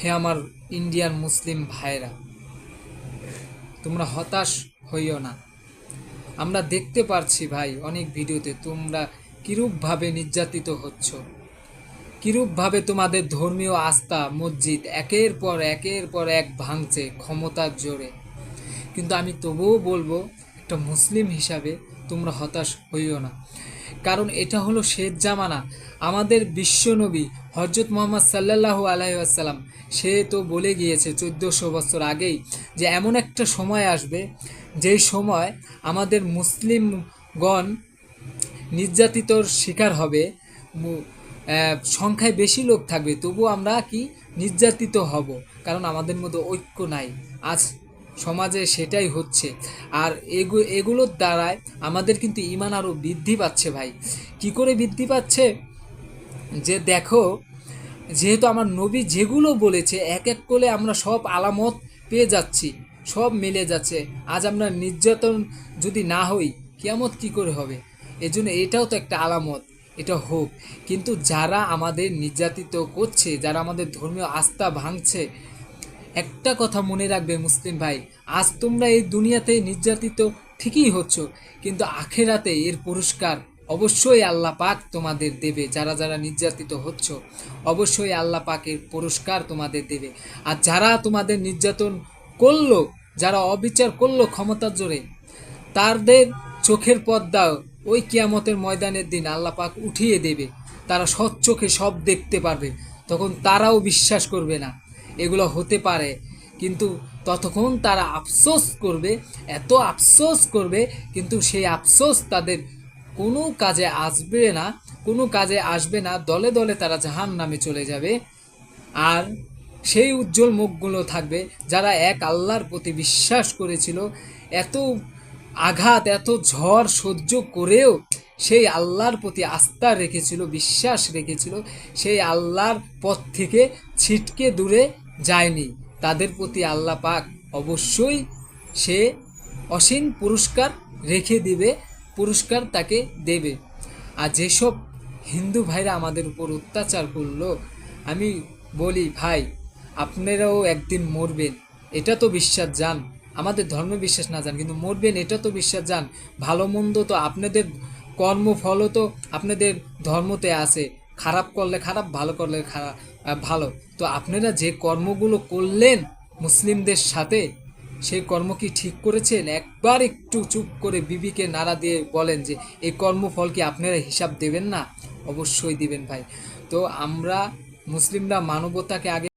হে আমার ইন্ডিয়ান মুসলিম ভাইরা, তোমরা হতাশ হইও না। আমরা দেখতে পারছি ভাই অনেক ভিডিওতে তোমরা কিরূপভাবে নির্যাতিত হচ্ছ, কিরূপভাবে তোমাদের ধর্মীয় আস্থা মসজিদ একের পর এক ভাঙছে ক্ষমতার জোরে। কিন্তু আমি তবুও বলবো, একটা মুসলিম হিসাবে তোমরা হতাশ হইও না, কারণ এটা হলো শেষ জামানা। আমাদের বিশ্বনবী হজরত মোহাম্মদ সাল্লাল্লাহু আলাইহি ওয়াসাল্লাম সে তো বলে গিয়েছে 1400 বছর আগেই যে এমন একটা সময় আসবে যেই সময় আমাদের মুসলিমগণ নির্যাতিতর শিকার হবে। সংখ্যায় বেশি লোক থাকবে তবু আমরা কি নির্যাতিত হব, কারণ আমাদের মধ্যে ঐক্য নাই। আজ সমাজে সেটাই হচ্ছে। আর এগুলোর দ্বারায় আমাদের কিন্তু ঈমান আরও বৃদ্ধি পাচ্ছে ভাই। কি করে বৃদ্ধি পাচ্ছে? যে দেখো, যেহেতু আমার নবী যেগুলো বলেছে এক এক করে আমরা সব আলামত পেয়ে যাচ্ছি, সব মিলে যাচ্ছে। আজ আমরা নির্যাতন যদি না হই, কিয়ামত কি করে হবে? এজন্য এটাও তো একটা আলামত, এটা হোক। কিন্তু যারা আমাদের নির্যাতিত করছে, যারা আমাদের ধর্মীয় আস্থা ভাঙছে, একটা কথা মনে রাখবে মুসলিম ভাই, আজ তোমরা এই দুনিয়াতে নির্যাতিত ঠিকই হচ্ছ, কিন্তু আখেরাতে এর পুরস্কার অবশ্যই আল্লাহ পাক তোমাদের দেবে। যারা যারা নির্যাতিত হচ্ছ, অবশ্যই আল্লাহ পাকের পুরস্কার তোমাদের দেবে। আর যারা তোমাদের নির্যাতন করলো, যারা অবিচার করলো ক্ষমতার জোরে, তাদের চোখের পর্দা ওই কিয়ামতের ময়দানের দিন আল্লাহ পাক উঠিয়ে দেবে। তারা সৎ চোখে সব দেখতে পারবে, তখন তারাও বিশ্বাস করবে না এগুলো হতে পারে। কিন্তু ততক্ষণ তারা আফসোস করবে, এত আফসোস করবে, কিন্তু সেই আফসোস তাদের কোনো কাজে আসবে না, কোনো কাজে আসবে না। দলে দলে তারা জাহান্নামে চলে যাবে। আর সেই উজ্জ্বল মুখগুলো থাকবে যারা এক আল্লাহর প্রতি বিশ্বাস করেছিল। এত আঘাত, এত ঝড় সহ্য করেও সেই আল্লাহর প্রতি আস্থা রেখেছিল, বিশ্বাস রেখেছিল, সেই আল্লাহর পথ থেকে ছিটকে দূরে যায়নি। তাদের প্রতি আল্লাহ পাক অবশ্যই সে অসীম পুরস্কার রেখে দিবে, পুরস্কার তাকে দেবে। আর যেসব হিন্দু ভাইরা আমাদের উপর অত্যাচার করলো, আমি বলি ভাই, আপনারাও একদিন মরবেন, এটা তো বিশ্বাস যান। আমাদের ধর্ম বিশ্বাস না যান, কিন্তু মরবেন এটা তো বিশ্বাস যান। ভালো মন্দ তো আপনাদের কর্মফলও তো আপনাদের ধর্মতে আছে। খারাপ করলে খারাপ, ভালো করলে খারাপ, ভালো। তো আপনারা যে কর্মগুলো করলেন মুসলিমদের সাথে, সেই কর্ম কি ঠিক করেছেন? একবার একটু চুপ করে বিবিকে নাড়া দিয়ে বলেন যে এই কর্মফল কি আপনারা হিসাব দেবেন না? অবশ্যই দিবেন ভাই। তো আমরা মুসলিমরা মানবতাকে আগে